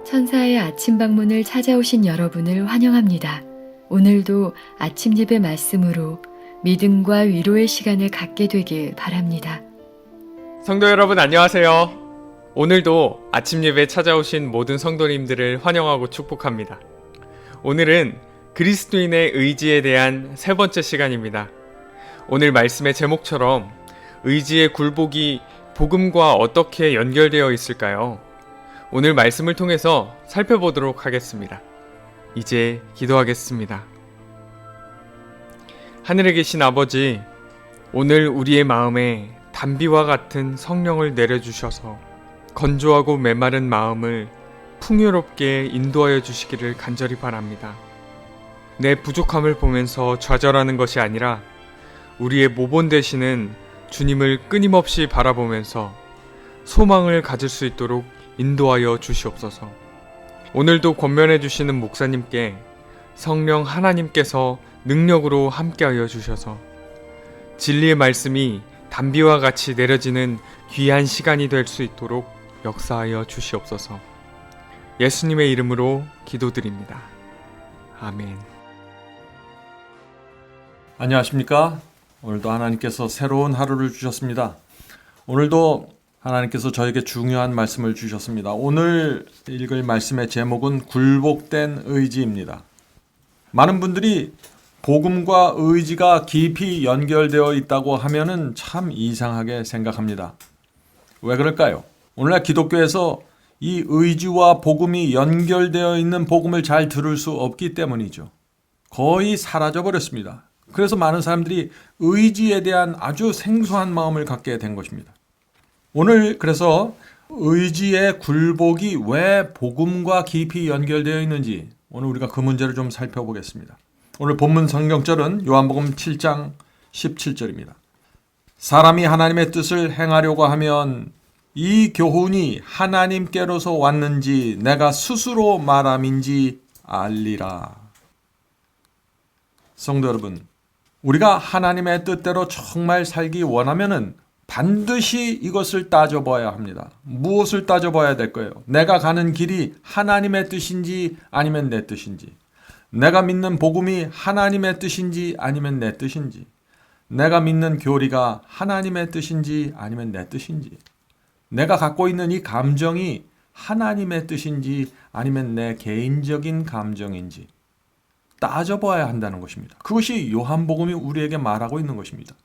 천사의 아침 방문을 찾아오신 여러분을 환영합니다. 오늘도 아침 예배 말씀으로 믿음과 위로의 시간을 갖게 되길 바랍니다. 성도 여러분 안녕하세요. 오늘도 아침 예배에 찾아오신 모든 성도님들을 환영하고 축복합니다. 오늘은 그리스도인의 의지에 대한 세 번째 시간입니다. 오늘 말씀의 제목처럼 의지의 굴복이 복음과 어떻게 연결되어 있을까요? 오늘 말씀을 통해서 살펴보도록 하겠습니다. 이제 기도하겠습니다. 하늘에 계신 아버지, 오늘 우리의 마음에 단비와 같은 성령을 내려주셔서 건조하고 메마른 마음을 풍요롭게 인도하여 주시기를 간절히 바랍니다. 내 부족함을 보면서 좌절하는 것이 아니라 우리의 모본 되시는 주님을 끊임없이 바라보면서 소망을 가질 수 있도록 인도하여 주시옵소서. 오늘도 권면해 주시는 목사님께 성령 하나님께서 능력으로 함께하여 주셔서 진리의 말씀이 단비와 같이 내려지는 귀한 시간이 될 수 있도록 역사하여 주시옵소서. 예수님의 이름으로 기도드립니다. 아멘. 안녕하십니까? 오늘도 하나님께서 새로운 하루를 주셨습니다. 오늘도 하나님께서 저에게 중요한 말씀을 주셨습니다. 오늘 읽을 말씀의 제목은 굴복된 의지입니다. 많은 분들이 복음과 의지가 깊이 연결되어 있다고 하면은 참 이상하게 생각합니다. 왜 그럴까요? 오늘날 기독교에서 이 의지와 복음이 연결되어 있는 복음을 잘 들을 수 없기 때문이죠. 거의 사라져 버렸습니다. 그래서 많은 사람들이 의지에 대한 아주 생소한 마음을 갖게 된 것입니다. 오늘 그래서 의지의 굴복이 왜 복음과 깊이 연결되어 있는지 오늘 우리가 그 문제를 좀 살펴보겠습니다. 오늘 본문 성경절은 요한복음 7장 17절입니다. 사람이 하나님의 뜻을 행하려고 하면 이 교훈이 하나님께로서 왔는지 내가 스스로 말함인지 알리라. 성도 여러분, 우리가 하나님의 뜻대로 정말 살기 원하면은 반드시 이것을 따져봐야 합니다. 무엇을 따져봐야 될까요? 내가 가는 길이 하나님의 뜻인지 아니면 내 뜻인지, 내가 믿는 복음이 하나님의 뜻인지 아니면 내 뜻인지, 내가 믿는 교리가 하나님의 뜻인지 아니면 내 뜻인지, 내가 갖고 있는 이 감정이 하나님의 뜻인지 아니면 내 개인적인 감정인지 따져봐야 한다는 것입니다. 그것이 요한복음이 우리에게 말하고 있는 것입니다.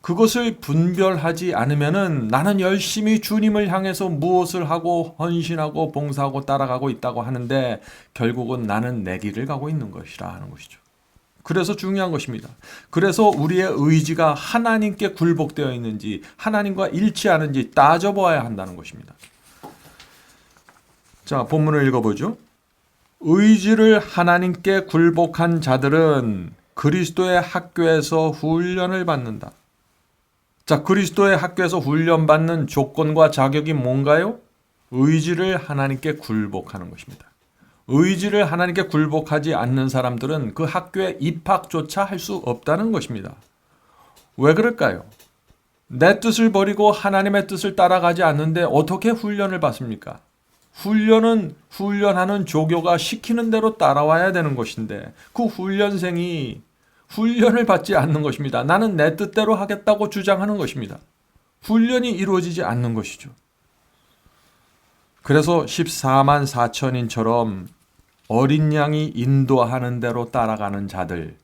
그것을 분별하지 않으면은 나는 열심히 주님을 향해서 무엇을 하고 헌신하고 봉사하고 따라가고 있다고 하는데 결국은 나는 내 길을 가고 있는 것이라 하는 것이죠. 그래서 중요한 것입니다. 그래서 우리의 의지가 하나님께 굴복되어 있는지 하나님과 일치하는지 따져봐야 한다는 것입니다. 자, 본문을 읽어보죠. 의지를 하나님께 굴복한 자들은 그리스도의 학교에서 훈련을 받는다. 자, 그리스도의 학교에서 훈련받는 조건과 자격이 뭔가요? 의지를 하나님께 굴복하는 것입니다. 의지를 하나님께 굴복하지 않는 사람들은 그 학교에 입학조차 할 수 없다는 것입니다. 왜 그럴까요? 내 뜻을 버리고 하나님의 뜻을 따라가지 않는데 어떻게 훈련을 받습니까? 훈련은 훈련하는 조교가 시키는 대로 따라와야 되는 것인데 그 훈련생이 훈련을 받지 않는 것입니다. 나는 내 뜻대로 하겠다고 주장하는 것입니다. 훈련이 이루어지지 않는 것이죠. 그래서 14만 4천인처럼 어린 양이 인도하는 대로 따라가는 자들,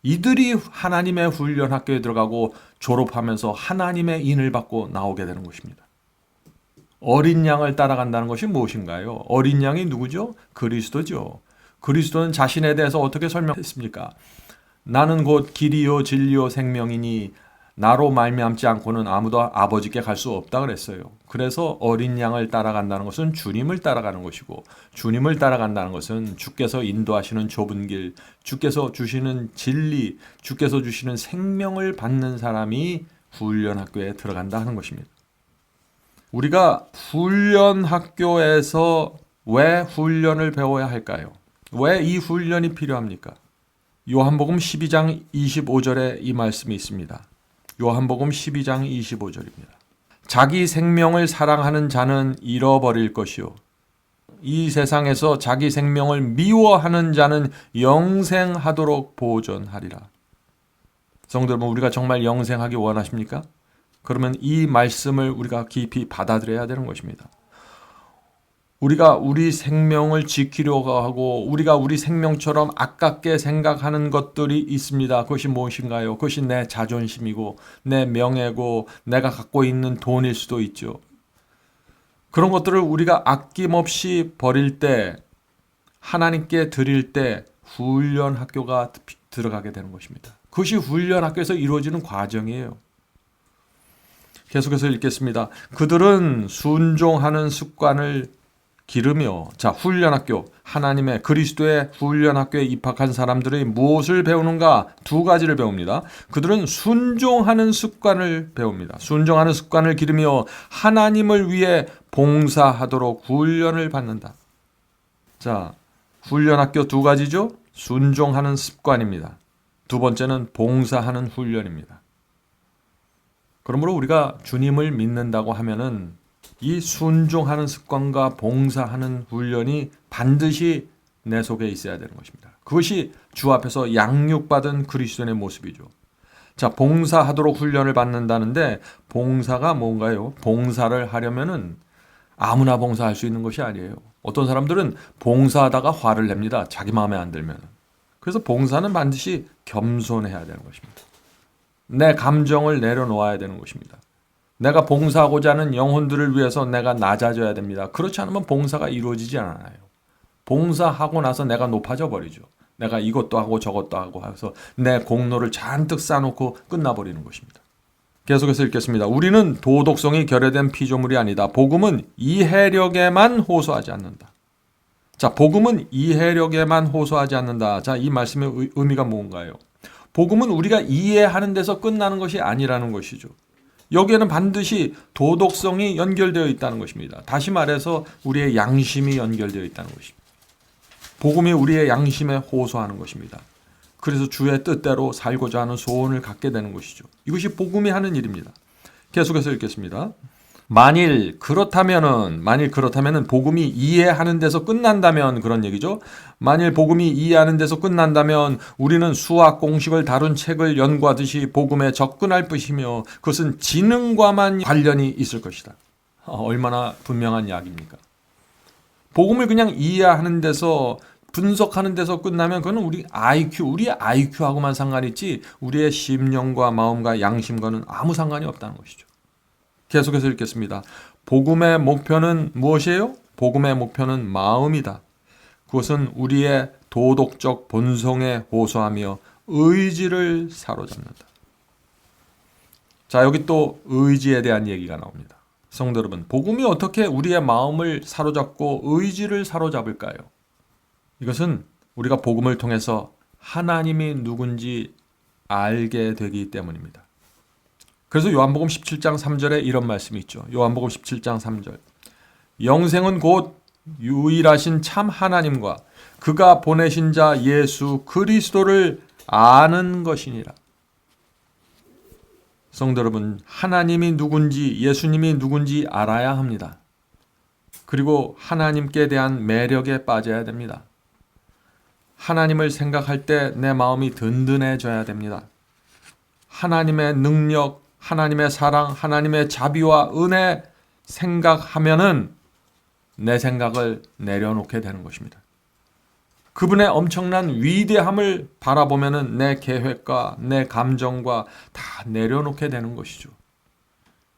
이들이 하나님의 훈련 학교에 들어가고 졸업하면서 하나님의 인을 받고 나오게 되는 것입니다. 어린 양을 따라간다는 것이 무엇인가요? 어린 양이 누구죠? 그리스도죠. 그리스도는 자신에 대해서 어떻게 설명했습니까? 나는 곧 길이요 진리요 생명이니 나로 말미암지 않고는 아무도 아버지께 갈 수 없다 그랬어요. 그래서 어린 양을 따라간다는 것은 주님을 따라가는 것이고, 주님을 따라간다는 것은 주께서 인도하시는 좁은 길, 주께서 주시는 진리, 주께서 주시는 생명을 받는 사람이 훈련학교에 들어간다 하는 것입니다. 우리가 훈련학교에서 왜 훈련을 배워야 할까요? 왜 이 훈련이 필요합니까? 요한복음 12장 25절에 이 말씀이 있습니다. 요한복음 12장 25절입니다. 자기 생명을 사랑하는 자는 잃어버릴 것이요 이 세상에서 자기 생명을 미워하는 자는 영생하도록 보존하리라. 성도 여러분, 우리가 정말 영생하기 원하십니까? 그러면 이 말씀을 우리가 깊이 받아들여야 되는 것입니다. 우리가 우리 생명을 지키려고 하고 우리가 우리 생명처럼 아깝게 생각하는 것들이 있습니다. 그것이 무엇인가요? 그것이 내 자존심이고 내 명예고 내가 갖고 있는 돈일 수도 있죠. 그런 것들을 우리가 아낌없이 버릴 때, 하나님께 드릴 때 훈련 학교가 들어가게 되는 것입니다. 그것이 훈련 학교에서 이루어지는 과정이에요. 계속해서 읽겠습니다. 그들은 순종하는 습관을 기르며, 자, 훈련학교, 하나님의 그리스도의 훈련학교에 입학한 사람들이 무엇을 배우는가? 두 가지를 배웁니다. 그들은 순종하는 습관을 배웁니다. 순종하는 습관을 기르며 하나님을 위해 봉사하도록 훈련을 받는다. 자, 훈련학교 두 가지죠. 순종하는 습관입니다. 두 번째는 봉사하는 훈련입니다. 그러므로 우리가 주님을 믿는다고 하면은 이 순종하는 습관과 봉사하는 훈련이 반드시 내 속에 있어야 되는 것입니다. 그것이 주 앞에서 양육받은 그리스도인의 모습이죠. 자, 봉사하도록 훈련을 받는다는데 봉사가 뭔가요? 봉사를 하려면은 아무나 봉사할 수 있는 것이 아니에요. 어떤 사람들은 봉사하다가 화를 냅니다. 자기 마음에 안 들면. 그래서 봉사는 반드시 겸손해야 되는 것입니다. 내 감정을 내려놓아야 되는 것입니다. 내가 봉사하고자 하는 영혼들을 위해서 내가 낮아져야 됩니다. 그렇지 않으면 봉사가 이루어지지 않아요. 봉사하고 나서 내가 높아져 버리죠. 내가 이것도 하고 저것도 하고 해서 내 공로를 잔뜩 쌓아놓고 끝나버리는 것입니다. 계속해서 읽겠습니다. 우리는 도덕성이 결여된 피조물이 아니다. 복음은 이해력에만 호소하지 않는다. 자, 복음은 이해력에만 호소하지 않는다. 자, 이 말씀의 의미가 뭔가요? 복음은 우리가 이해하는 데서 끝나는 것이 아니라는 것이죠. 여기에는 반드시 도덕성이 연결되어 있다는 것입니다. 다시 말해서 우리의 양심이 연결되어 있다는 것입니다. 복음이 우리의 양심에 호소하는 것입니다. 그래서 주의 뜻대로 살고자 하는 소원을 갖게 되는 것이죠. 이것이 복음이 하는 일입니다. 계속해서 읽겠습니다. 만일 그렇다면은 복음이 이해하는 데서 끝난다면 그런 얘기죠. 만일 복음이 이해하는 데서 끝난다면 우리는 수학 공식을 다룬 책을 연구하듯이 복음에 접근할 것이며 그것은 지능과만 관련이 있을 것이다. 얼마나 분명한 이야기입니까? 복음을 그냥 이해하는 데서 분석하는 데서 끝나면 그건 우리의 IQ하고만 상관이 있지 우리의 심령과 마음과 양심과는 아무 상관이 없다는 것이죠. 계속해서 읽겠습니다. 복음의 목표는 무엇이에요? 복음의 목표는 마음이다. 그것은 우리의 도덕적 본성에 호소하며 의지를 사로잡는다. 자, 여기 또 의지에 대한 얘기가 나옵니다. 성도 여러분, 복음이 어떻게 우리의 마음을 사로잡고 의지를 사로잡을까요? 이것은 우리가 복음을 통해서 하나님이 누군지 알게 되기 때문입니다. 그래서 요한복음 17장 3절에 이런 말씀이 있죠. 요한복음 17장 3절. 영생은 곧 유일하신 참 하나님과 그가 보내신 자 예수 그리스도를 아는 것이니라. 성도 여러분, 하나님이 누군지 예수님이 누군지 알아야 합니다. 그리고 하나님께 대한 매력에 빠져야 됩니다. 하나님을 생각할 때 내 마음이 든든해져야 됩니다. 하나님의 능력, 하나님의 사랑, 하나님의 자비와 은혜 생각하면은 내 생각을 내려놓게 되는 것입니다. 그분의 엄청난 위대함을 바라보면은 내 계획과 내 감정과 다 내려놓게 되는 것이죠.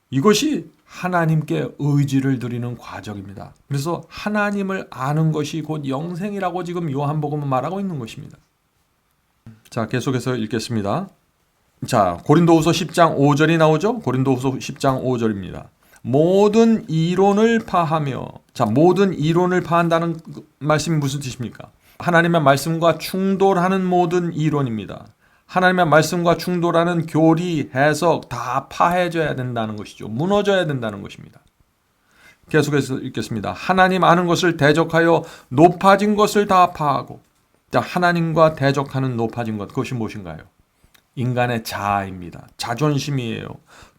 이것이 하나님께 의지를 드리는 과정입니다. 그래서 하나님을 아는 것이 곧 영생이라고 지금 요한복음은 말하고 있는 것입니다. 자, 계속해서 읽겠습니다. 자, 고린도후서 10장 5절이 나오죠? 고린도후서 10장 5절입니다. 모든 이론을 파하며, 자, 모든 이론을 파한다는 말씀이 무슨 뜻입니까? 하나님의 말씀과 충돌하는 모든 이론입니다. 하나님의 말씀과 충돌하는 교리, 해석 다 파해져야 된다는 것이죠. 무너져야 된다는 것입니다. 계속해서 읽겠습니다. 하나님 아는 것을 대적하여 높아진 것을 다 파하고, 자, 하나님과 대적하는 높아진 것, 그것이 무엇인가요? 인간의 자아입니다. 자존심이에요.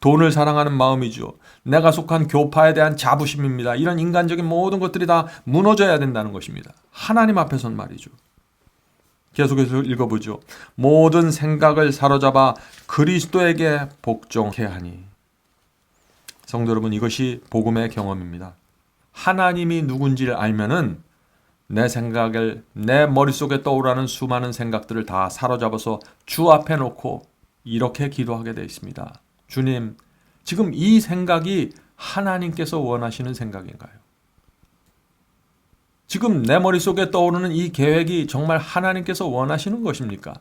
돈을 사랑하는 마음이죠. 내가 속한 교파에 대한 자부심입니다. 이런 인간적인 모든 것들이 다 무너져야 된다는 것입니다. 하나님 앞에선 말이죠. 계속해서 읽어보죠. 모든 생각을 사로잡아 그리스도에게 복종케 하니. 성도 여러분, 이것이 복음의 경험입니다. 하나님이 누군지를 알면은 내 생각을, 내 머릿속에 떠오르는 수많은 생각들을 다 사로잡아서 주 앞에 놓고 이렇게 기도하게 되어 있습니다. 주님, 지금 이 생각이 하나님께서 원하시는 생각인가요? 지금 내 머릿속에 떠오르는 이 계획이 정말 하나님께서 원하시는 것입니까?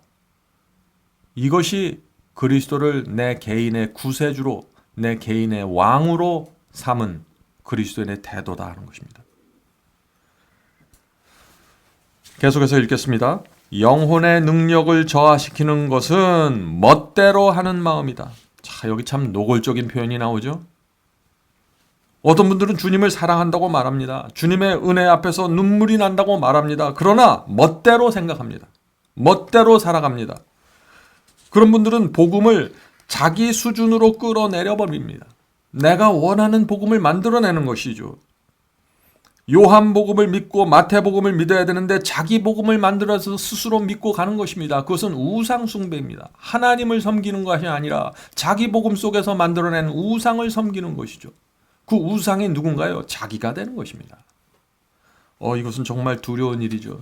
이것이 그리스도를 내 개인의 구세주로, 내 개인의 왕으로 삼은 그리스도인의 태도다 하는 것입니다. 계속해서 읽겠습니다. 영혼의 능력을 저하시키는 것은 멋대로 하는 마음이다. 자, 여기 참 노골적인 표현이 나오죠. 어떤 분들은 주님을 사랑한다고 말합니다. 주님의 은혜 앞에서 눈물이 난다고 말합니다. 그러나 멋대로 생각합니다. 멋대로 살아갑니다. 그런 분들은 복음을 자기 수준으로 끌어내려 버립니다. 내가 원하는 복음을 만들어내는 것이죠. 요한복음을 믿고 마태복음을 믿어야 되는데 자기 복음을 만들어서 스스로 믿고 가는 것입니다. 그것은 우상 숭배입니다. 하나님을 섬기는 것이 아니라 자기 복음 속에서 만들어낸 우상을 섬기는 것이죠. 그 우상이 누군가요? 자기가 되는 것입니다. 이것은 정말 두려운 일이죠.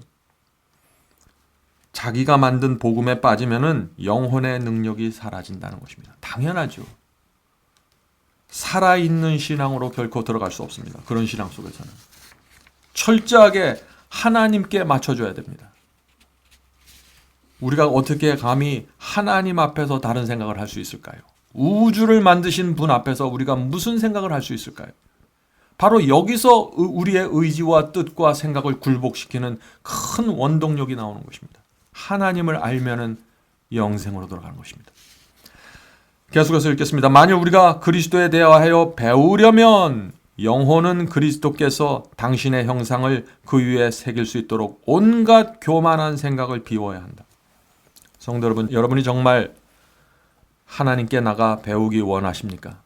자기가 만든 복음에 빠지면은 영혼의 능력이 사라진다는 것입니다. 당연하죠. 살아있는 신앙으로 결코 들어갈 수 없습니다. 그런 신앙 속에서는. 철저하게 하나님께 맞춰줘야 됩니다. 우리가 어떻게 감히 하나님 앞에서 다른 생각을 할 수 있을까요? 우주를 만드신 분 앞에서 우리가 무슨 생각을 할 수 있을까요? 바로 여기서 우리의 의지와 뜻과 생각을 굴복시키는 큰 원동력이 나오는 것입니다. 하나님을 알면은 영생으로 들어가는 것입니다. 계속해서 읽겠습니다. 만일 우리가 그리스도에 대하여 배우려면 영혼은 그리스도께서 당신의 형상을 그 위에 새길 수 있도록 온갖 교만한 생각을 비워야 한다. 성도 여러분, 여러분이 정말 하나님께 나가 배우기 원하십니까?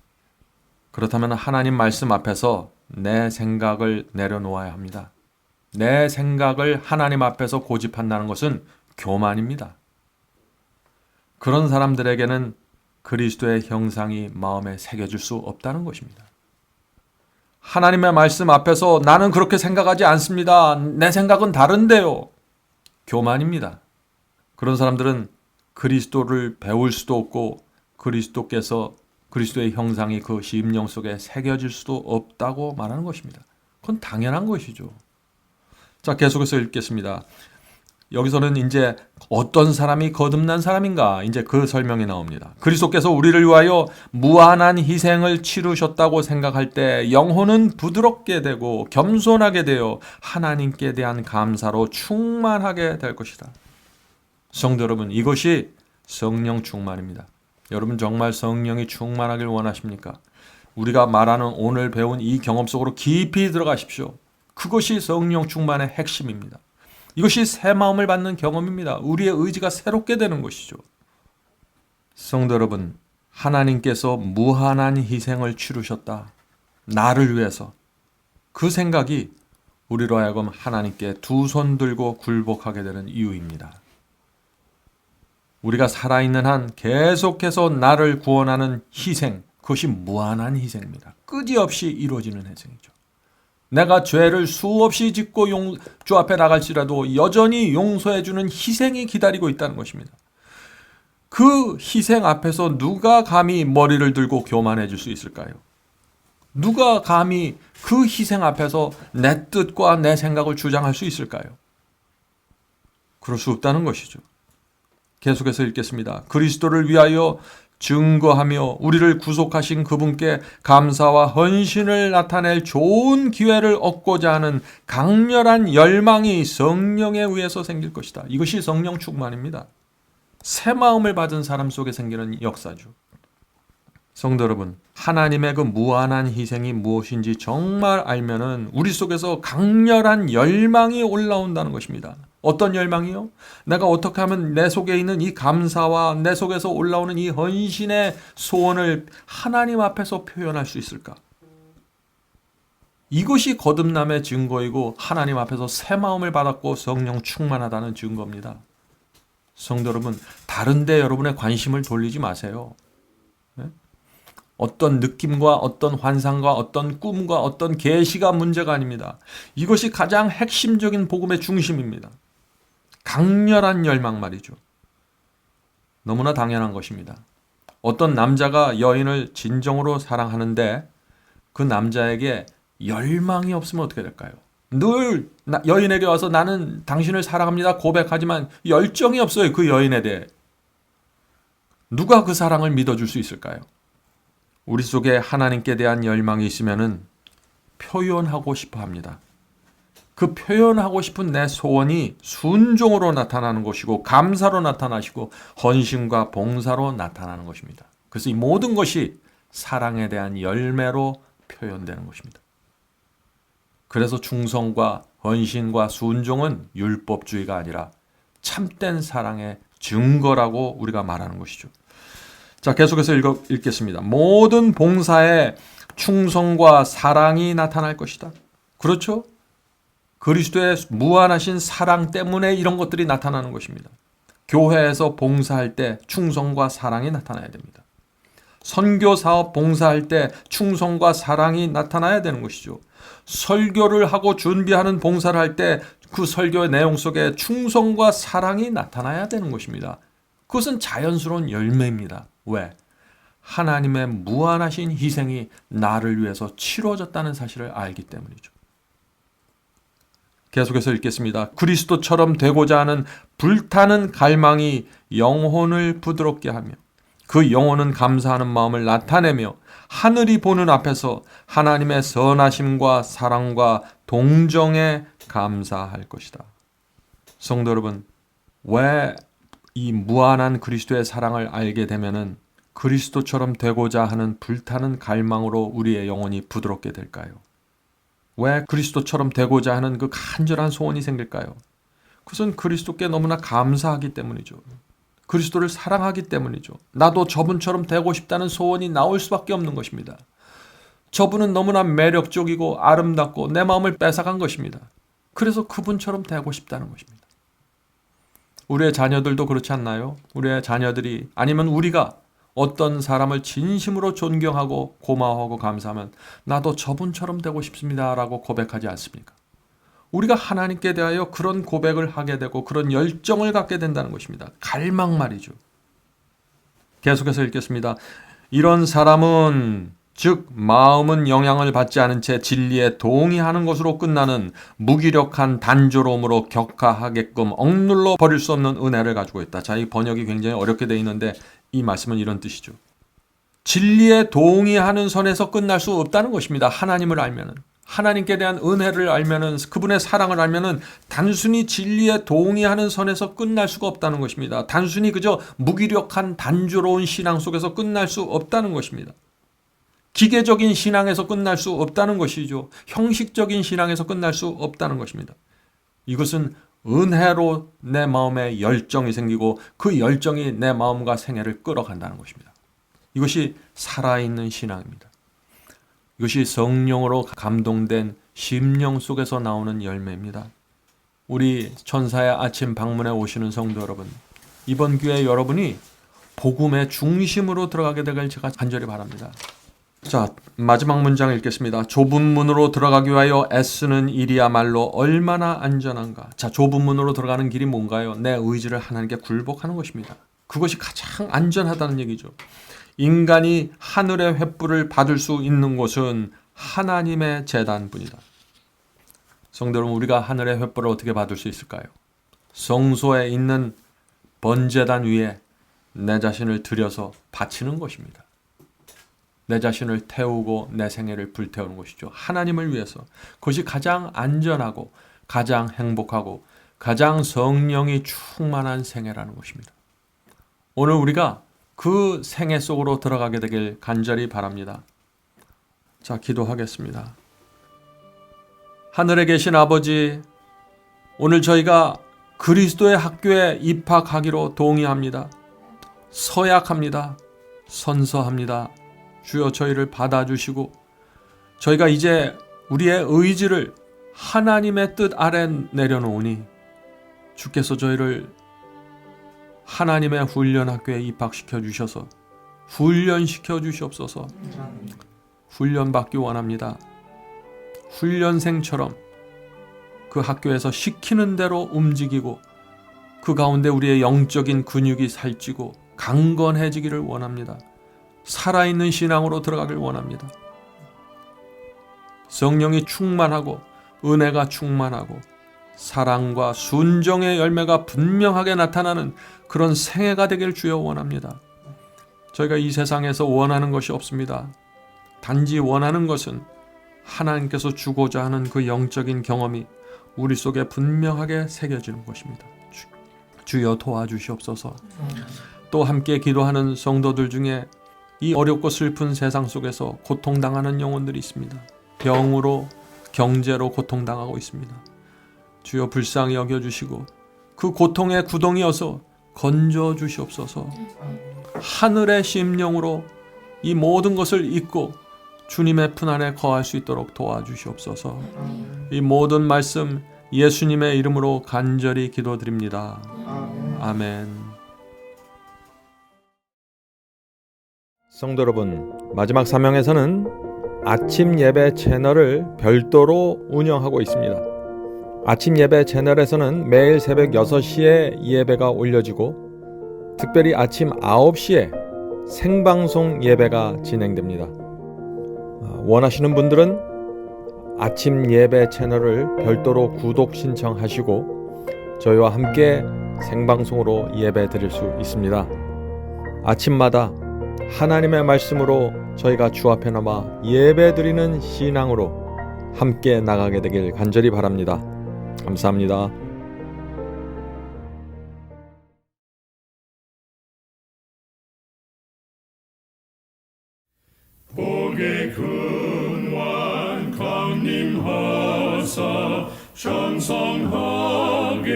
그렇다면 하나님 말씀 앞에서 내 생각을 내려놓아야 합니다. 내 생각을 하나님 앞에서 고집한다는 것은 교만입니다. 그런 사람들에게는 그리스도의 형상이 마음에 새겨질 수 없다는 것입니다. 하나님의 말씀 앞에서 나는 그렇게 생각하지 않습니다. 내 생각은 다른데요. 교만입니다. 그런 사람들은 그리스도를 배울 수도 없고 그리스도께서 그리스도의 형상이 그 심령 속에 새겨질 수도 없다고 말하는 것입니다. 그건 당연한 것이죠. 자, 계속해서 읽겠습니다. 여기서는 이제 어떤 사람이 거듭난 사람인가? 이제 그 설명이 나옵니다. 그리스도께서 우리를 위하여 무한한 희생을 치르셨다고 생각할 때 영혼은 부드럽게 되고 겸손하게 되어 하나님께 대한 감사로 충만하게 될 것이다. 성도 여러분, 이것이 성령 충만입니다. 여러분 정말 성령이 충만하길 원하십니까? 우리가 말하는 오늘 배운 이 경험 속으로 깊이 들어가십시오. 그것이 성령 충만의 핵심입니다. 이것이 새 마음을 받는 경험입니다. 우리의 의지가 새롭게 되는 것이죠. 성도 여러분, 하나님께서 무한한 희생을 치르셨다. 나를 위해서. 그 생각이 우리로 하여금 하나님께 두 손 들고 굴복하게 되는 이유입니다. 우리가 살아있는 한 계속해서 나를 구원하는 희생, 그것이 무한한 희생입니다. 끝이없이 이루어지는 희생이죠. 내가 죄를 수없이 짓고 주 앞에 나갈지라도 여전히 용서해주는 희생이 기다리고 있다는 것입니다. 그 희생 앞에서 누가 감히 머리를 들고 교만해질 수 있을까요? 누가 감히 그 희생 앞에서 내 뜻과 내 생각을 주장할 수 있을까요? 그럴 수 없다는 것이죠. 계속해서 읽겠습니다. 그리스도를 위하여 증거하며 우리를 구속하신 그분께 감사와 헌신을 나타낼 좋은 기회를 얻고자 하는 강렬한 열망이 성령에 의해서 생길 것이다. 이것이 성령 충만입니다. 새 마음을 받은 사람 속에 생기는 역사죠. 성도 여러분, 하나님의 그 무한한 희생이 무엇인지 정말 알면은 우리 속에서 강렬한 열망이 올라온다는 것입니다. 어떤 열망이요? 내가 어떻게 하면 내 속에 있는 이 감사와 내 속에서 올라오는 이 헌신의 소원을 하나님 앞에서 표현할 수 있을까? 이것이 거듭남의 증거이고 하나님 앞에서 새 마음을 받았고 성령 충만하다는 증거입니다. 성도 여러분, 다른 데 여러분의 관심을 돌리지 마세요. 어떤 느낌과 어떤 환상과 어떤 꿈과 어떤 계시가 문제가 아닙니다. 이것이 가장 핵심적인 복음의 중심입니다. 강렬한 열망 말이죠. 너무나 당연한 것입니다. 어떤 남자가 여인을 진정으로 사랑하는데 그 남자에게 열망이 없으면 어떻게 될까요? 늘 여인에게 와서 나는 당신을 사랑합니다 고백하지만 열정이 없어요. 그 여인에 대해. 누가 그 사랑을 믿어줄 수 있을까요? 우리 속에 하나님께 대한 열망이 있으면은 표현하고 싶어 합니다. 그 표현하고 싶은 내 소원이 순종으로 나타나는 것이고 감사로 나타나시고 헌신과 봉사로 나타나는 것입니다. 그래서 이 모든 것이 사랑에 대한 열매로 표현되는 것입니다. 그래서 충성과 헌신과 순종은 율법주의가 아니라 참된 사랑의 증거라고 우리가 말하는 것이죠. 자, 계속해서 읽겠습니다. 모든 봉사에 충성과 사랑이 나타날 것이다. 그렇죠? 그리스도의 무한하신 사랑 때문에 이런 것들이 나타나는 것입니다. 교회에서 봉사할 때 충성과 사랑이 나타나야 됩니다. 선교 사업 봉사할 때 충성과 사랑이 나타나야 되는 것이죠. 설교를 하고 준비하는 봉사를 할 때 그 설교의 내용 속에 충성과 사랑이 나타나야 되는 것입니다. 그것은 자연스러운 열매입니다. 왜? 하나님의 무한하신 희생이 나를 위해서 치러졌다는 사실을 알기 때문이죠. 계속해서 읽겠습니다. 그리스도처럼 되고자 하는 불타는 갈망이 영혼을 부드럽게 하며 그 영혼은 감사하는 마음을 나타내며 하늘이 보는 앞에서 하나님의 선하심과 사랑과 동정에 감사할 것이다. 성도 여러분, 왜 이 무한한 그리스도의 사랑을 알게 되면은 그리스도처럼 되고자 하는 불타는 갈망으로 우리의 영혼이 부드럽게 될까요? 왜 그리스도처럼 되고자 하는 그 간절한 소원이 생길까요? 그것은 그리스도께 너무나 감사하기 때문이죠. 그리스도를 사랑하기 때문이죠. 나도 저분처럼 되고 싶다는 소원이 나올 수밖에 없는 것입니다. 저분은 너무나 매력적이고 아름답고 내 마음을 뺏어간 것입니다. 그래서 그분처럼 되고 싶다는 것입니다. 우리의 자녀들도 그렇지 않나요? 우리의 자녀들이 아니면 우리가 어떤 사람을 진심으로 존경하고 고마워하고 감사하면 나도 저분처럼 되고 싶습니다 라고 고백하지 않습니까? 우리가 하나님께 대하여 그런 고백을 하게 되고 그런 열정을 갖게 된다는 것입니다. 갈망 말이죠. 계속해서 읽겠습니다. 이런 사람은 즉 마음은 영향을 받지 않은 채 진리에 동의하는 것으로 끝나는 무기력한 단조로움으로 격하하게끔 억눌러 버릴 수 없는 은혜를 가지고 있다. 자, 이 번역이 굉장히 어렵게 되어 있는데 이 말씀은 이런 뜻이죠. 진리에 동의하는 선에서 끝날 수 없다는 것입니다. 하나님을 알면은. 하나님께 대한 은혜를 알면은, 그분의 사랑을 알면은 단순히 진리에 동의하는 선에서 끝날 수가 없다는 것입니다. 단순히 그저 무기력한 단조로운 신앙 속에서 끝날 수 없다는 것입니다. 기계적인 신앙에서 끝날 수 없다는 것이죠. 형식적인 신앙에서 끝날 수 없다는 것입니다. 이것은 은혜로 내 마음에 열정이 생기고 그 열정이 내 마음과 생애를 끌어간다는 것입니다. 이것이 살아있는 신앙입니다. 이것이 성령으로 감동된 심령 속에서 나오는 열매입니다. 우리 천사의 아침 방문에 오시는 성도 여러분, 이번 기회에 여러분이 복음의 중심으로 들어가게 되길 제가 간절히 바랍니다. 자, 마지막 문장 읽겠습니다. 좁은 문으로 들어가기 위하여 애쓰는 일이야말로 얼마나 안전한가. 자, 좁은 문으로 들어가는 길이 뭔가요? 내 의지를 하나님께 굴복하는 것입니다. 그것이 가장 안전하다는 얘기죠. 인간이 하늘의 횃불을 받을 수 있는 곳은 하나님의 제단뿐이다. 성도 여러분, 우리가 하늘의 횃불을 어떻게 받을 수 있을까요? 성소에 있는 번제단 위에 내 자신을 들여서 바치는 것입니다. 내 자신을 태우고 내 생애를 불태우는 것이죠. 하나님을 위해서. 그것이 가장 안전하고 가장 행복하고 가장 성령이 충만한 생애라는 것입니다. 오늘 우리가 그 생애 속으로 들어가게 되길 간절히 바랍니다. 자, 기도하겠습니다. 하늘에 계신 아버지, 오늘 저희가 그리스도의 학교에 입학하기로 동의합니다. 서약합니다. 선서합니다. 주여 저희를 받아주시고 저희가 이제 우리의 의지를 하나님의 뜻 아래 내려놓으니 주께서 저희를 하나님의 훈련학교에 입학시켜 주셔서 훈련시켜 주시옵소서. 훈련받기 원합니다. 훈련생처럼 그 학교에서 시키는 대로 움직이고 그 가운데 우리의 영적인 근육이 살찌고 강건해지기를 원합니다. 살아있는 신앙으로 들어가길 원합니다. 성령이 충만하고 은혜가 충만하고 사랑과 순종의 열매가 분명하게 나타나는 그런 생애가 되길 주여 원합니다. 저희가 이 세상에서 원하는 것이 없습니다. 단지 원하는 것은 하나님께서 주고자 하는 그 영적인 경험이 우리 속에 분명하게 새겨지는 것입니다. 주여 도와주시옵소서. 또 함께 기도하는 성도들 중에 이 어렵고 슬픈 세상 속에서 고통당하는 영혼들이 있습니다. 병으로, 경제로 고통당하고 있습니다. 주여 불쌍히 여겨주시고 그 고통의 구덩이여서 건져주시옵소서. 하늘의 심령으로 이 모든 것을 잊고 주님의 품 안에 거할 수 있도록 도와주시옵소서. 이 모든 말씀 예수님의 이름으로 간절히 기도드립니다. 아멘. 성도 여러분, 마지막 사명에서는 아침 예배 채널을 별도로 운영하고 있습니다. 아침 예배 채널에서는 매일 새벽 6시에 예배가 올려지고 특별히 아침 9시에 생방송 예배가 진행됩니다. 원하시는 분들은 아침 예배 채널을 별도로 구독 신청하시고 저희와 함께 생방송으로 예배 드릴 수 있습니다. 아침마다 하나님의 말씀으로 저희가 주 앞에 나와 예배 드리는 신앙으로 함께 나가게 되길 간절히 바랍니다. 감사합니다. 복의 근원 강림하사 찬송하게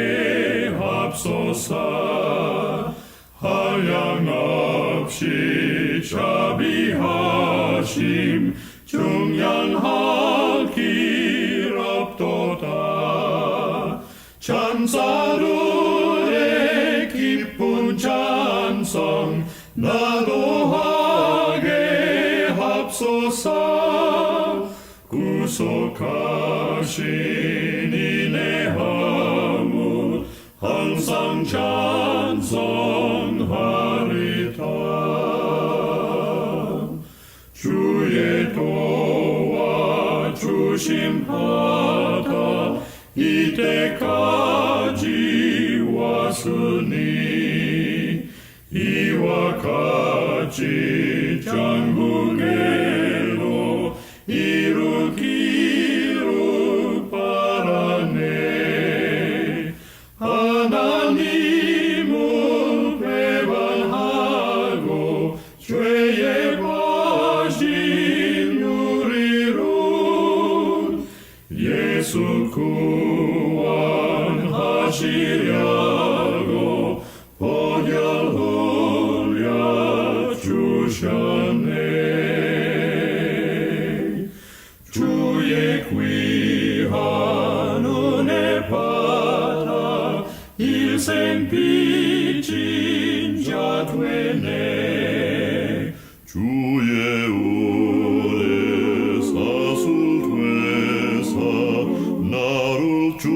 합소서. 한량없이 자비하심 중량하길 없도다. 찬사들의 기쁜 찬송 나도하게 합소서. 구속하신 이내 하무 항상 찬송하리다. 주의 도와주심 받아 이때까지 왔으니 이와 같이 전국에도 이루기를 바라네. 하나님을 배반하고 죄에 빠진 우리를 예수 구원하시려고 보혈 흘려 주셨네. 주의 귀한 은혜 받아 일생 빚진 자 되네. 주의 은혜 사슬 되사 나를 주